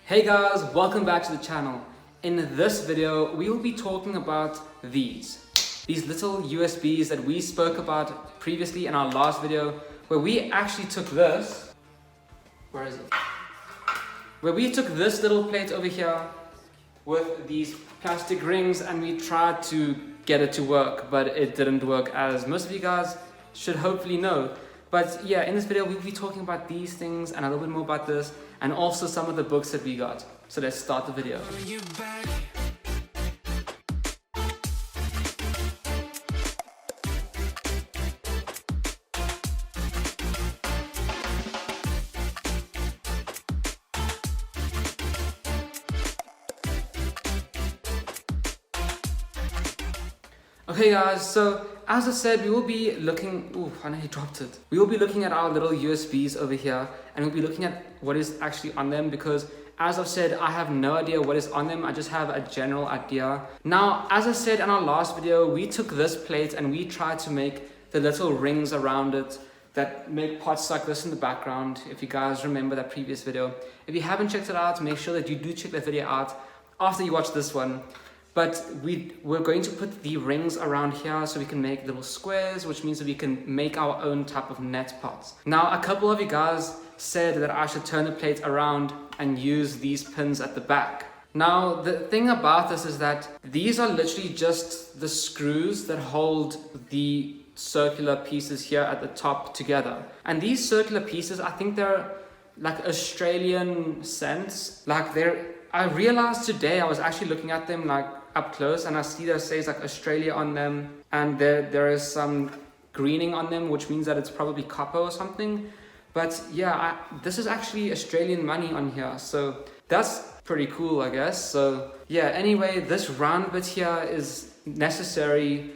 Hey guys, welcome back to the channel. In this video, we will be talking about these little USBs that we spoke about previously in our last video, where we actually took this, where is it? Where we took this little plate over here with these plastic rings and we tried to get it to work, but it didn't work, as most of you guys should hopefully know. But yeah, in this video, we'll be talking about these things and a little bit more about this, and also some of the books that we got. So let's start the video. Okay guys, so as I said, we will be looking, I nearly dropped it. We will be looking at our little USBs over here, and we'll be looking at what is actually on them, because as I've said, I have no idea what is on them. I just have a general idea. Now, as I said in our last video, we took this plate and we tried to make the little rings around it that make pots like this in the background, if you guys remember that previous video. If you haven't checked it out, make sure that you do check that video out after you watch this one. But we're going to put the rings around here so we can make little squares, which means that we can make our own type of net pots. Now, a couple of you guys said that I should turn the plate around and use these pins at the back. Now, the thing about this is that these are literally just the screws that hold the circular pieces here at the top together. And these circular pieces, I think they're like Australian cents. I realized today, I was actually looking at them like up close, and I see that it says like Australia on them, and there is some greening on them, which means that it's probably copper or something. But yeah, this is actually Australian money on here, so that's pretty cool, I guess. So yeah, anyway, this round bit here is necessary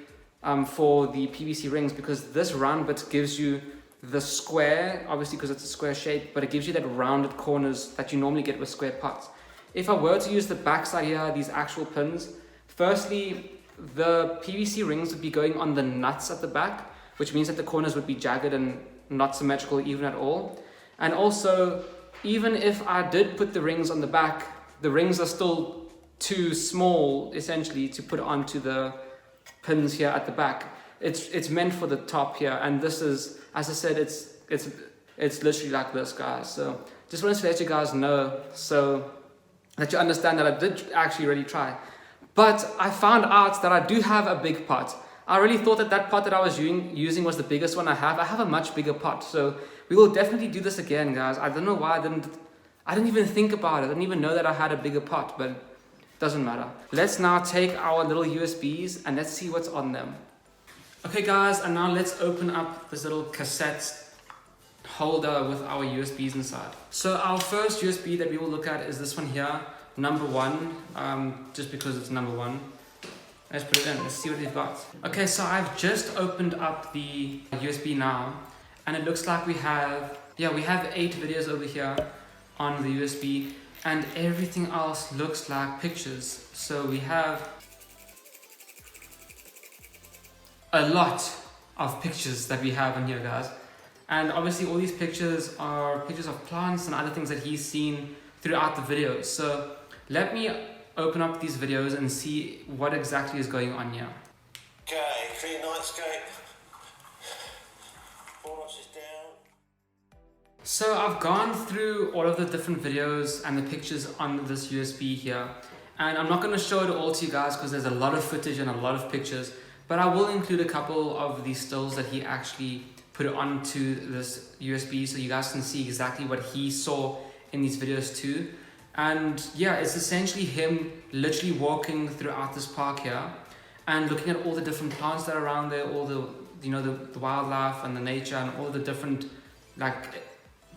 for the PVC rings, because this round bit gives you the square, obviously because it's a square shape, but it gives you that rounded corners that you normally get with square pots. If I were to use the backside here, these actual pins, firstly, the PVC rings would be going on the nuts at the back, which means that the corners would be jagged and not symmetrical even at all. And also, even if I did put the rings on the back, the rings are still too small, essentially, to put onto the pins here at the back. It's meant for the top here, and this is, as I said, it's literally like this, guys. So just wanted to let you guys know, so that you understand that I did actually really try. But I found out that I do have a big pot. I really thought that pot that I was using was the biggest one I have. I have a much bigger pot, so we will definitely do this again, guys. I don't know why I didn't even think about it. I didn't even know that I had a bigger pot, but it doesn't matter. Let's now take our little USBs and let's see what's on them. Okay guys, and now let's open up this little cassette holder with our USBs inside. So our first USB that we will look at is this one here, number 1, just because it's number 1. Let's put it in, let's see what we've got. Okay, so I've just opened up the USB now, and it looks like we have 8 videos over here on the USB, and everything else looks like pictures. So we have a lot of pictures that we have in here, guys. And obviously all these pictures are pictures of plants and other things that he's seen throughout the videos. So let me open up these videos and see what exactly is going on here. Okay, clear nightscape. 4 notches down. So I've gone through all of the different videos and the pictures on this USB here. And I'm not going to show it all to you guys because there's a lot of footage and a lot of pictures. But I will include a couple of these stills that he actually put it onto this USB so you guys can see exactly what he saw in these videos too. And yeah, it's essentially him literally walking throughout this park here and looking at all the different plants that are around there, all the the wildlife and the nature and all the different like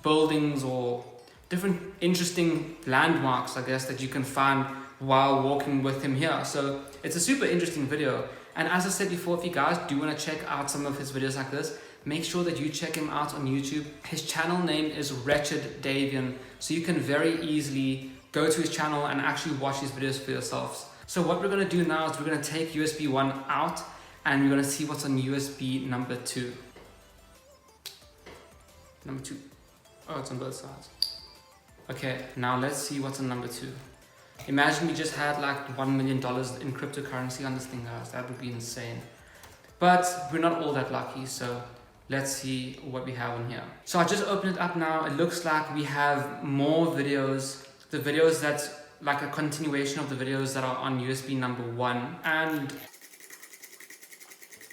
buildings or different interesting landmarks, I guess, that you can find while walking with him here. So it's a super interesting video. And as I said before, if you guys do want to check out some of his videos like this, make sure that you check him out on YouTube. His channel name is Wretched Davian, so you can very easily go to his channel and actually watch his videos for yourselves. So what we're going to do now is we're going to take USB 1 out and we're going to see what's on USB number 2. Number 2. Oh, it's on both sides. Okay, now let's see what's on number 2. Imagine we just had like $1 million in cryptocurrency on this thing, guys. That would be insane. But we're not all that lucky, so let's see what we have on here. So I just opened it up now. It looks like we have more videos. The videos that's like a continuation of the videos that are on USB number 1. And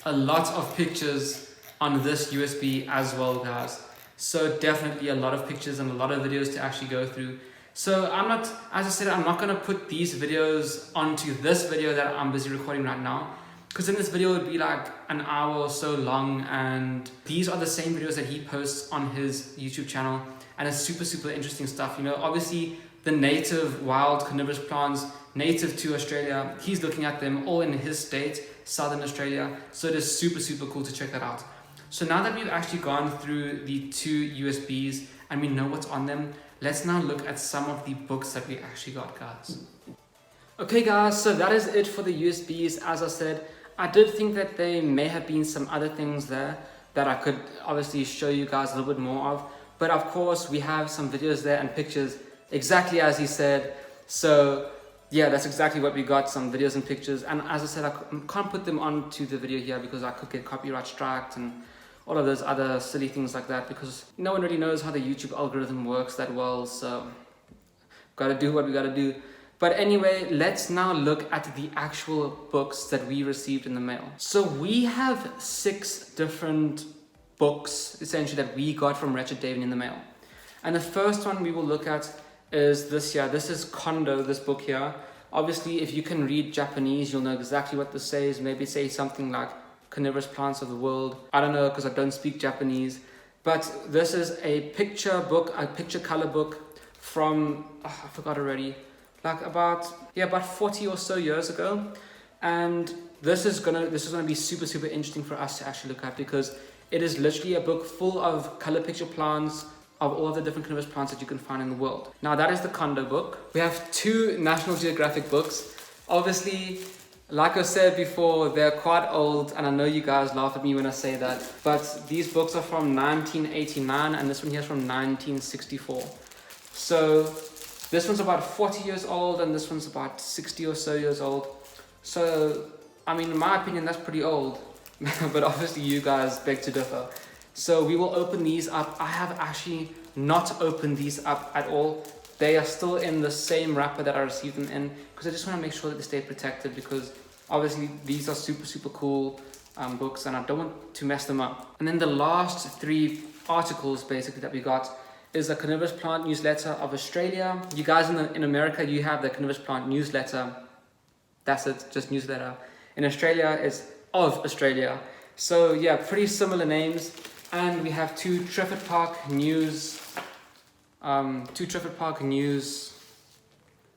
a lot of pictures on this USB as well, guys. So definitely a lot of pictures and a lot of videos to actually go through. So as I said, I'm not gonna put these videos onto this video that I'm busy recording right now, because in this video would be like an hour or so long, and these are the same videos that he posts on his YouTube channel, and it's super interesting stuff. You know, obviously the native wild carnivorous plants native to Australia, he's looking at them all in his state, Southern Australia. So it is super cool to check that out. So now that we've actually gone through the 2 USBs and we know what's on them, let's now look at some of the books that we actually got, guys. Okay guys, so that is it for the USBs. As I said, I did think that there may have been some other things there that I could obviously show you guys a little bit more of. But of course, we have some videos there and pictures exactly as he said. So yeah, that's exactly what we got, some videos and pictures. And as I said, I can't put them onto the video here because I could get copyright striked and all of those other silly things like that, because no one really knows how the YouTube algorithm works that well. So gotta do what we gotta do. But anyway, let's now look at the actual books that we received in the mail. So we have 6 different books essentially that we got from Wretched David in the mail. And the first one we will look at is this here. This is Kondo, this book here. Obviously, if you can read Japanese, you'll know exactly what this says. Maybe say something like carnivorous plants of the world. I don't know because I don't speak Japanese. But this is a picture book, a picture color book from, I forgot already, like about 40 or so years ago. And this is gonna be super interesting for us to actually look at, because it is literally a book full of color picture plants of all of the different carnivorous plants that you can find in the world. Now that is the Kondo book. We have 2 National Geographic books. Obviously, like I said before, they're quite old, and I know you guys laugh at me when I say that, but these books are from 1989 and this one here is from 1964. So this one's about 40 years old and this one's about 60 or so years old. So, I mean, in my opinion, that's pretty old, but obviously you guys beg to differ. So we will open these up. I have actually not opened these up at all. They are still in the same wrapper that I received them in, because I just want to make sure that they stay protected, because obviously these are super cool books and I don't want to mess them up. And then the last 3 articles basically that we got is the Carnivorous Plant Newsletter of Australia. You guys in America, you have the Carnivorous Plant Newsletter. That's it, just newsletter. In Australia, it's of Australia. So yeah, pretty similar names. And we have 2 Trefford Park News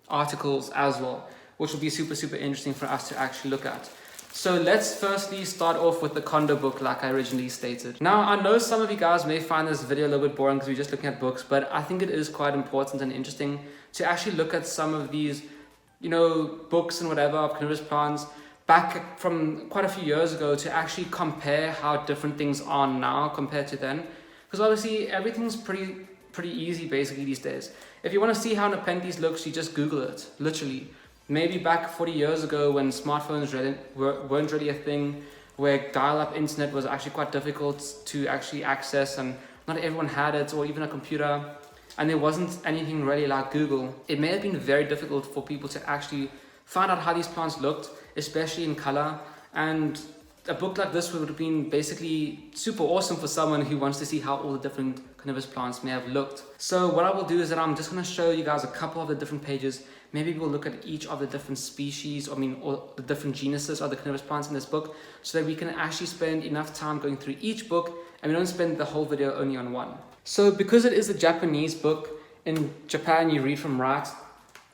articles as well, which will be super interesting for us to actually look at. So let's firstly start off with the Kondo book, like I originally stated. Now, I know some of you guys may find this video a little bit boring because we're just looking at books, but I think it is quite important and interesting to actually look at some of these, you know, books and whatever of carnivorous plants back from quite a few years ago, to actually compare how different things are now compared to then. Because obviously everything's pretty easy basically these days. If you want to see how Nepenthes looks, you just Google it, literally. Maybe back 40 years ago when smartphones weren't really a thing, where dial-up internet was actually quite difficult to actually access and not everyone had it, or even a computer, and there wasn't anything really like Google. It may have been very difficult for people to actually find out how these plants looked, especially in color, and a book like this would have been basically super awesome for someone who wants to see how all the different carnivorous plants may have looked. So what I will do is that I'm just going to show you guys a couple of the different pages. Maybe we'll look at each of the different species, or the different genuses of the carnivorous plants in this book, so that we can actually spend enough time going through each book and we don't spend the whole video only on one. So because it is a Japanese book, in Japan you read from right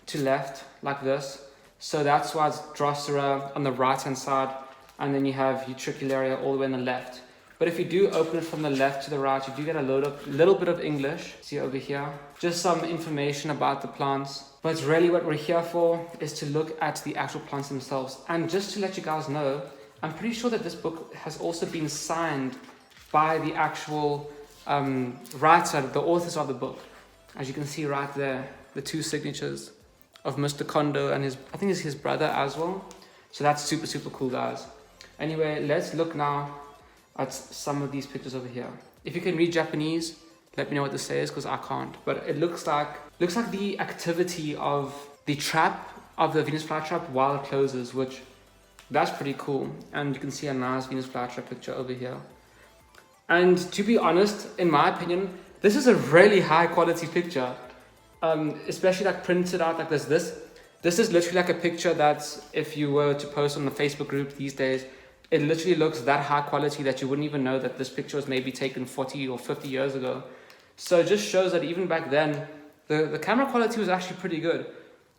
to left like this. So that's why it's Drosera on the right hand side, and then you have Utricularia all the way on the left. But if you do open it from the left to the right, you do get a little bit of English. See over here, just some information about the plants. But really what we're here for is to look at the actual plants themselves. And just to let you guys know, I'm pretty sure that this book has also been signed by the actual writer, the authors of the book. As you can see right there, the two signatures of Mr. Kondo and I think it's his brother as well. So that's super, super cool, guys. Anyway, let's look now at some of these pictures over here. If you can read Japanese, let me know what this says, because I can't. But it looks like the activity of the trap of the Venus flytrap while it closes, which that's pretty cool. And you can see a nice Venus flytrap picture over here. And to be honest, in my opinion, this is a really high quality picture. Especially like printed out like this. This is literally like a picture that if you were to post on the Facebook group these days, it literally looks that high quality that you wouldn't even know that this picture was maybe taken 40 or 50 years ago. So it just shows that even back then, the camera quality was actually pretty good.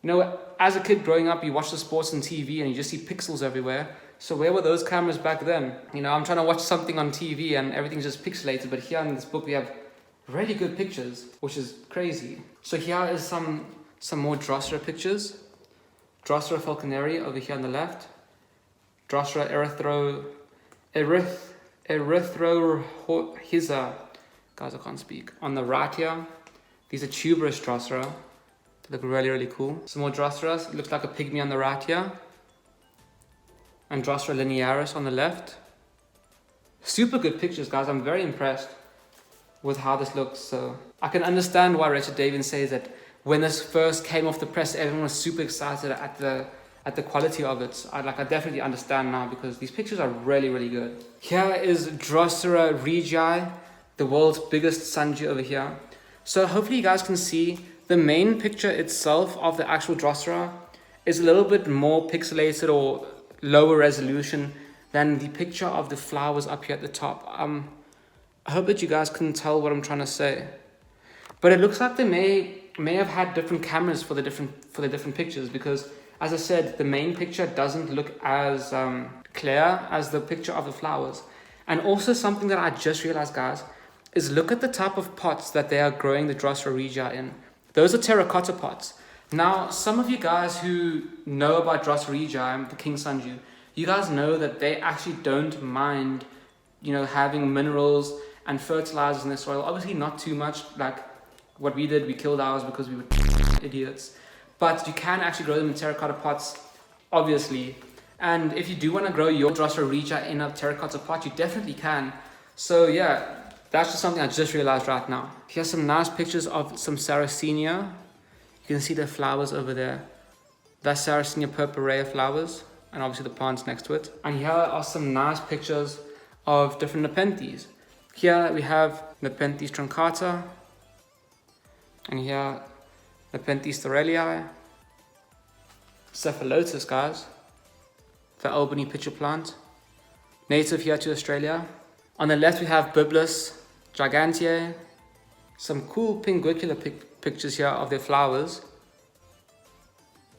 You know, as a kid growing up, you watch the sports on TV and you just see pixels everywhere. So where were those cameras back then? You know, I'm trying to watch something on TV and everything's just pixelated, but here in this book we have really good pictures, which is crazy. So here is some more Drosera pictures. Drosera falconeri over here on the left. Drosera erythrohiza. Guys, I can't speak. On the right here, these are tuberous Drosera. They look really, really cool. Some more Droseras. It looks like a pygmy on the right here. And Drosera linearis on the left. Super good pictures, guys. I'm very impressed with how this looks. So I can understand why Richard Davies says that when this first came off the press, everyone was super excited at the quality of it. I definitely understand now because these pictures are really, really good. Here is Drosera regii, the world's biggest sundew over here. So hopefully you guys can see the main picture itself of the actual Drosera is a little bit more pixelated or lower resolution than the picture of the flowers up here at the top. I hope that you guys can tell what I'm trying to say. But it looks like they may have had different cameras for the different pictures, because as I said, the main picture doesn't look as clear as the picture of the flowers. And also something that I just realized, guys, is look at the type of pots that they are growing the Drosera regii in. Those are terracotta pots. Now, some of you guys who know about Drosera regii, the king sundew, you guys know that they actually don't mind, you know, having minerals and fertilizers in their soil. Obviously not too much like what we did. We killed ours because we were idiots. But you can actually grow them in terracotta pots, obviously. And if you do want to grow your Drosera regii in a terracotta pot, you definitely can. So yeah, that's just something I just realized right now. Here's some nice pictures of some Sarracenia. You can see the flowers over there. That's Sarracenia purpurea flowers, and obviously the plants next to it. And here are some nice pictures of different Nepenthes. Here we have Nepenthes truncata, and here Nepenthes thorelii, Cephalotus, guys, the Albany pitcher plant, native here to Australia. On the left we have Biblis giganteae, some cool pinguicula pictures here of their flowers.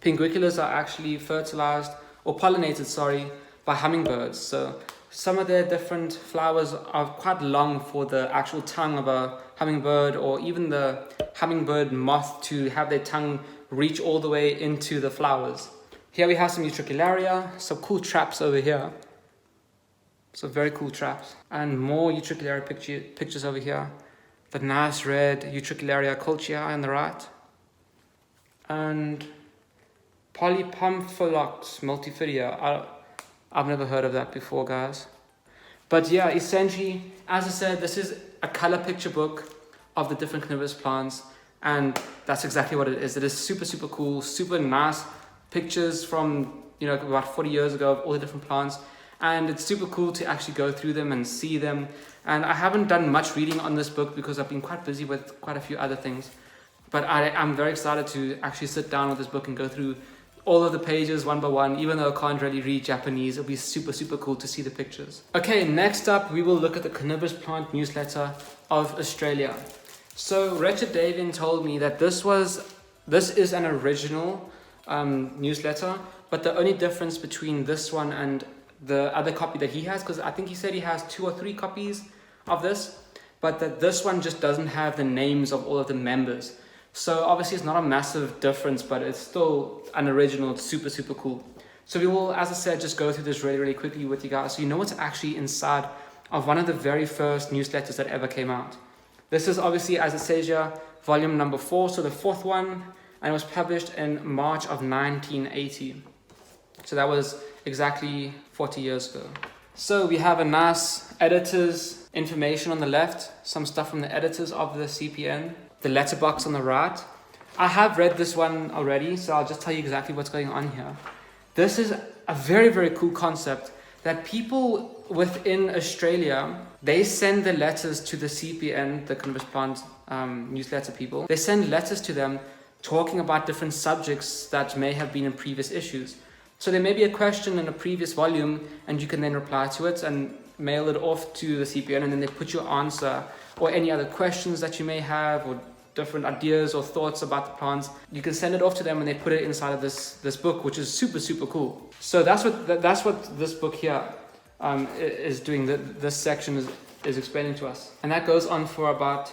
Pinguiculas are actually fertilized or pollinated, by hummingbirds. So some of their different flowers are quite long for the actual tongue of a hummingbird, or even the hummingbird moth to have their tongue reach all the way into the flowers. Here we have some Utricularia, some cool traps over here. So very cool traps. And more Utricularia pictures over here. The nice red Utricularia colchii on the right. And Polypomphilox multifidia. I've never heard of that before, guys. But yeah, essentially, as I said, this is a color picture book of the different carnivorous plants. And that's exactly what it is. It is super, super cool, super nice pictures from, you know, about 40 years ago of all the different plants. And it's super cool to actually go through them and see them. And I haven't done much reading on this book because I've been quite busy with quite a few other things. But I'm very excited to actually sit down with this book and go through all of the pages one by one. Even though I can't really read Japanese, it'll be super, super cool to see the pictures. Okay, next up, we will look at the Carnivorous Plant Newsletter of Australia. So Richard Davies told me that this is an original newsletter, but the only difference between this one and the other copy that he has, because I think he said he has 2 or 3 copies of this, but that this one just doesn't have the names of all of the members. So obviously it's not a massive difference, but it's still an original. It's super, super cool. So we will, as I said, just go through this really, really quickly with you guys, so you know what's actually inside of one of the very first newsletters that ever came out. This is obviously, as it says here, volume number 4, so the 4th one, and it was published in March of 1980. So that was exactly 40 years ago. So we have a nice editor's information on the left, some stuff from the editors of the CPN, the letterbox on the right. I have read this one already, so I'll just tell you exactly what's going on here. This is a very, very cool concept that people within Australia, they send the letters to the CPN, the Cannabis Plant newsletter people. They send letters to them talking about different subjects that may have been in previous issues. So there may be a question in a previous volume, and you can then reply to it and mail it off to the CPN, and then they put your answer or any other questions that you may have or different ideas or thoughts about the plants. You can send it off to them and they put it inside of this book, which is super, super cool. So that's what this book here is doing. This section is explaining to us. And that goes on for about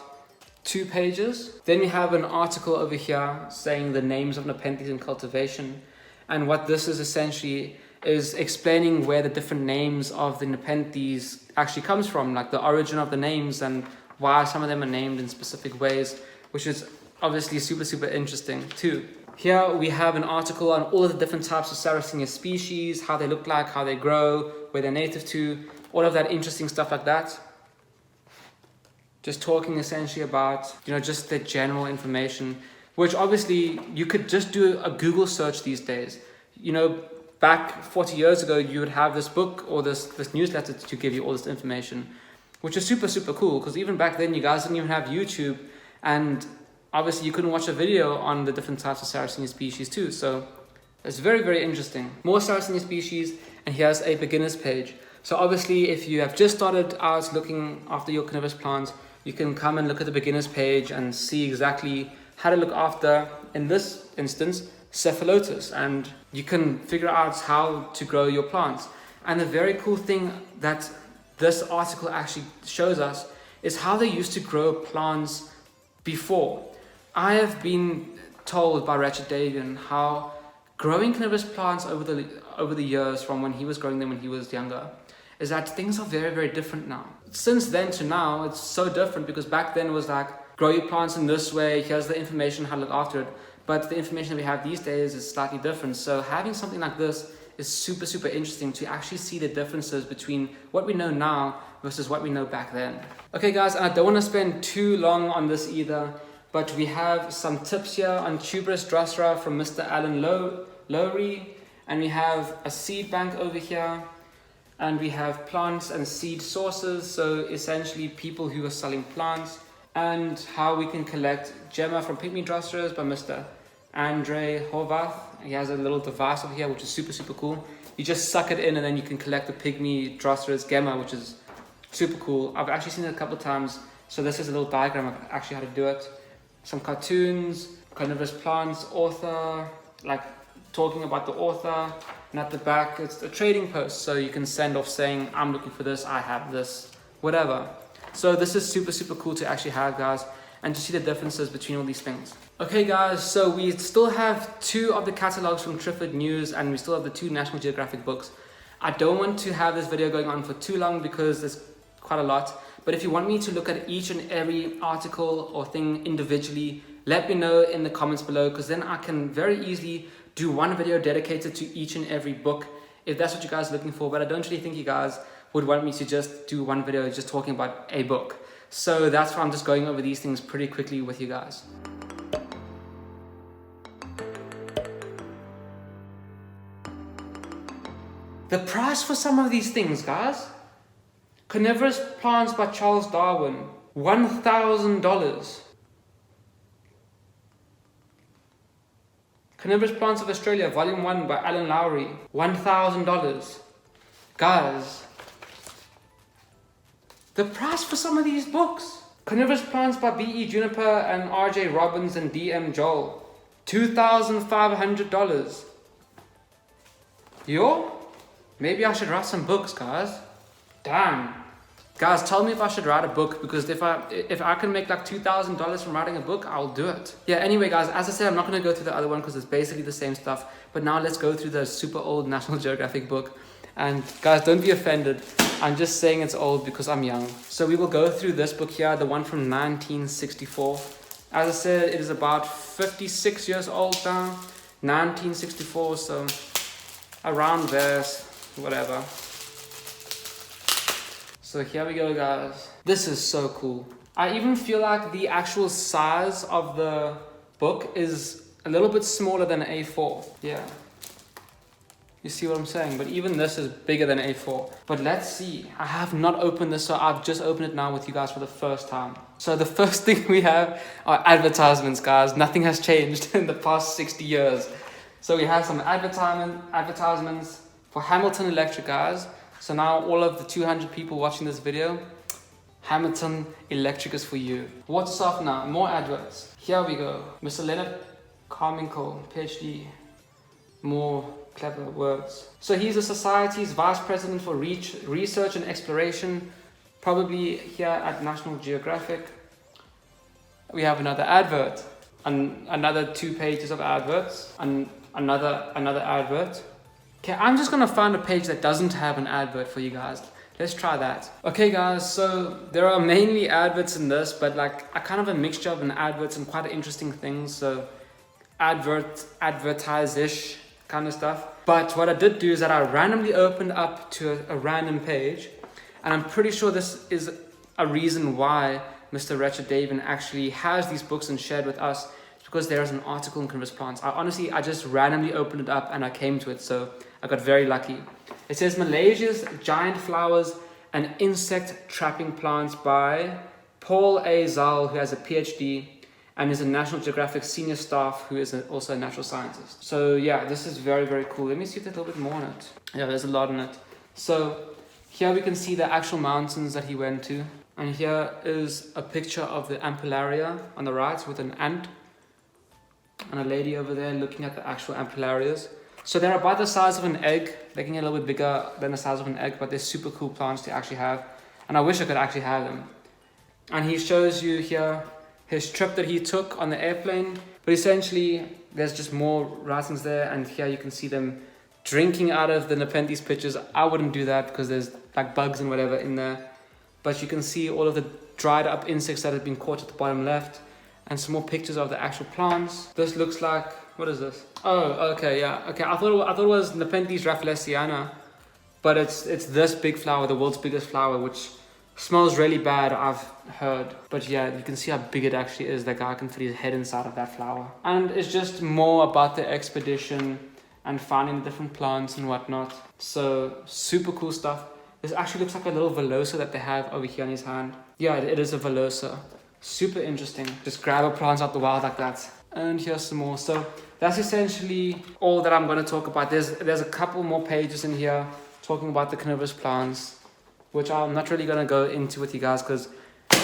2 pages. Then we have an article over here saying the names of Nepenthes in cultivation. And what this is essentially is explaining where the different names of the Nepenthes actually comes from, like the origin of the names and why some of them are named in specific ways, which is obviously super, super interesting too. Here we have an article on all of the different types of Sarracenia species, how they look like, how they grow, where they're native to, all of that interesting stuff like that. Just talking essentially about, just the general information, which obviously you could just do a Google search these days. Back 40 years ago, you would have this book or this newsletter to give you all this information, which is super, super cool, because even back then you guys didn't even have YouTube, and obviously you couldn't watch a video on the different types of Sarracenia species too. So it's very, very interesting. More Sarracenia species, and here's a beginner's page. So obviously if you have just started out looking after your cannabis plants, you can come and look at the beginner's page and see exactly how to look after, in this instance, cephalotus, and you can figure out how to grow your plants. And the very cool thing that this article actually shows us is how they used to grow plants before. I have been told by Richard Davian how growing cannabis plants over the years, from when he was growing them when he was younger, is that things are very, very different now. Since then to now, it's so different, because back then it was like, grow your plants in this way, here's the information, how to look after it. But the information that we have these days is slightly different. So having something like this is super, super interesting to actually see the differences between what we know now versus what we know back then. Okay guys, and I don't want to spend too long on this either, but we have some tips here on tuberous drosera from Mr. Alan Lowry, and we have a seed bank over here, and we have plants and seed sources, so essentially people who are selling plants, and how we can collect Gemma from Pygmy Droseras by Mr. Andre Horvath. He has a little device over here which is super, super cool. You just suck it in and then you can collect the Pygmy Droseras Gemma, which is super cool. I've actually seen it a couple of times, so this is a little diagram of actually how to do it. Some cartoons, carnivorous plants, author, like talking about the author, and at the back it's a trading post, so you can send off saying, I'm looking for this, I have this, whatever. So this is super, super cool to actually have, guys, and to see the differences between all these things. Okay guys, so we still have 2 of the catalogs from Triffid News, and we still have the 2 National Geographic books. I don't want to have this video going on for too long because there's quite a lot, but if you want me to look at each and every article or thing individually, let me know in the comments below, because then I can very easily do one video dedicated to each and every book, if that's what you guys are looking for. But I don't really think you guys would want me to just do one video just talking about a book. So that's why I'm just going over these things pretty quickly with you guys. The price for some of these things, guys. Carnivorous Plants by Charles Darwin, $1,000. Carnivorous Plants of Australia, Volume 1 by Alan Lowry, $1,000. Guys, the price for some of these books. Carnivorous Plants by B.E. Juniper and R.J. Robbins and D.M. Joel, $2,500. Yo, maybe I should write some books, guys. Damn. Guys, tell me if I should write a book, because if I can make like $2,000 from writing a book, I'll do it. Yeah, anyway guys, as I said, I'm not going to go through the other one because it's basically the same stuff. But now let's go through the super old National Geographic book. And guys, don't be offended. I'm just saying it's old because I'm young. So we will go through this book here, the one from 1964. As I said, it is about 56 years old now. 1964, so around there, whatever. So here we go, guys. This is so cool. I even feel like the actual size of the book is a little bit smaller than A4. Yeah. You see what I'm saying? But even this is bigger than A4. But let's see. I have not opened this, so I've just opened it now with you guys for the first time. So the first thing we have are advertisements, guys. Nothing has changed in the past 60 years. So we have some advertisements for Hamilton Electric, guys. So now all of the 200 people watching this video, Hamilton Electric is for you. Water softener, more adverts. Here we go. Mr. Leonard Carmichael, PhD. More clever words. So he's the society's vice president for research and exploration, probably here at National Geographic. We have another advert, another 2 pages of adverts, and another advert. Okay, I'm just gonna find a page that doesn't have an advert for you guys. Let's try that. Okay guys, so there are mainly adverts in this, but like a kind of a mixture of an adverts and quite interesting things. So advertise-ish kind of stuff. But what I did do is that I randomly opened up to a random page, and I'm pretty sure this is a reason why Mr. Richard Davin actually has these books and shared with us. It's because there's an article in Carnivorous Plants. I just randomly opened it up and I came to it, so I got very lucky. It says Malaysia's Giant Flowers and Insect Trapping Plants by Paul A. Zal, who has a PhD and is a National Geographic senior staff who is also a natural scientist. So yeah, this is very, very cool. Let me see if there's a little bit more in it. Yeah, there's a lot in it. So here we can see the actual mountains that he went to. And here is a picture of the ampullaria on the right with an ant and a lady over there looking at the actual ampullarias. So they're about the size of an egg. They can get a little bit bigger than the size of an egg, but they're super cool plants to actually have. And I wish I could actually have them. And he shows you here his trip that he took on the airplane. But essentially, there's just more writings there. And here you can see them drinking out of the Nepenthes pitchers. I wouldn't do that because there's like bugs and whatever in there. But you can see all of the dried up insects that have been caught at the bottom left. And some more pictures of the actual plants. This looks like, what is this? Oh, okay, yeah. Okay, I thought it was Nepenthes rafflesiana. But it's this big flower, the world's biggest flower, which smells really bad, I've heard. But yeah, you can see how big it actually is. That guy can fit his head inside of that flower. And it's just more about the expedition and finding the different plants and whatnot. So, super cool stuff. This actually looks like a little velosa that they have over here on his hand. Yeah, it is a velosa. Super interesting. Just grab a plant out the wild like that. And here's some more. So that's essentially all that I'm going to talk about. There's a couple more pages in here talking about the carnivorous plants, which I'm not really going to go into with you guys because,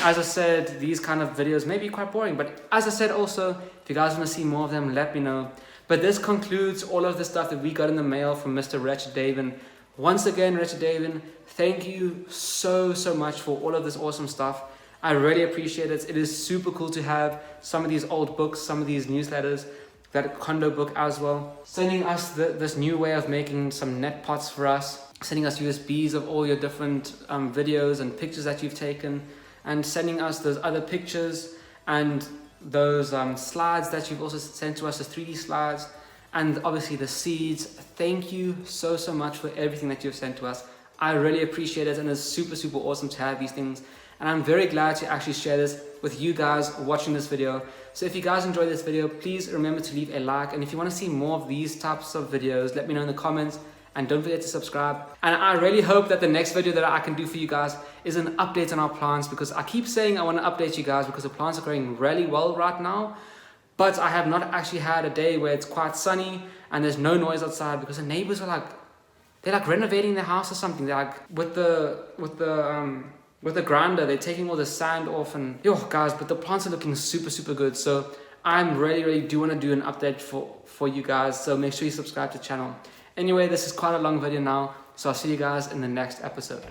as I said, these kind of videos may be quite boring. But as I said also, if you guys want to see more of them, let me know. But this concludes all of the stuff that we got in the mail from Mr. Richard Davin. Once again, Richard Davin, thank you so much for all of this awesome stuff. I really appreciate it. It is super cool to have some of these old books, some of these newsletters, that condo book as well. Sending us this new way of making some net pots for us. Sending us USBs of all your different videos and pictures that you've taken. And sending us those other pictures and those slides that you've also sent to us, the 3D slides. And obviously the seeds. Thank you so much for everything that you've sent to us. I really appreciate it, and it's super awesome to have these things. And I'm very glad to actually share this with you guys watching this video. So if you guys enjoyed this video, please remember to leave a like. And if you want to see more of these types of videos, let me know in the comments. And don't forget to subscribe. And I really hope that the next video that I can do for you guys is an update on our plants, because I keep saying I want to update you guys because the plants are growing really well right now. But I have not actually had a day where it's quite sunny and there's no noise outside, because the neighbors are like, they're like renovating their house or something. They're like with the grinder, they're taking all the sand off, and yo guys, but the plants are looking super good. So I'm really do want to do an update for you guys. So make sure you subscribe to the channel. Anyway, this is quite a long video now, so I'll see you guys in the next episode.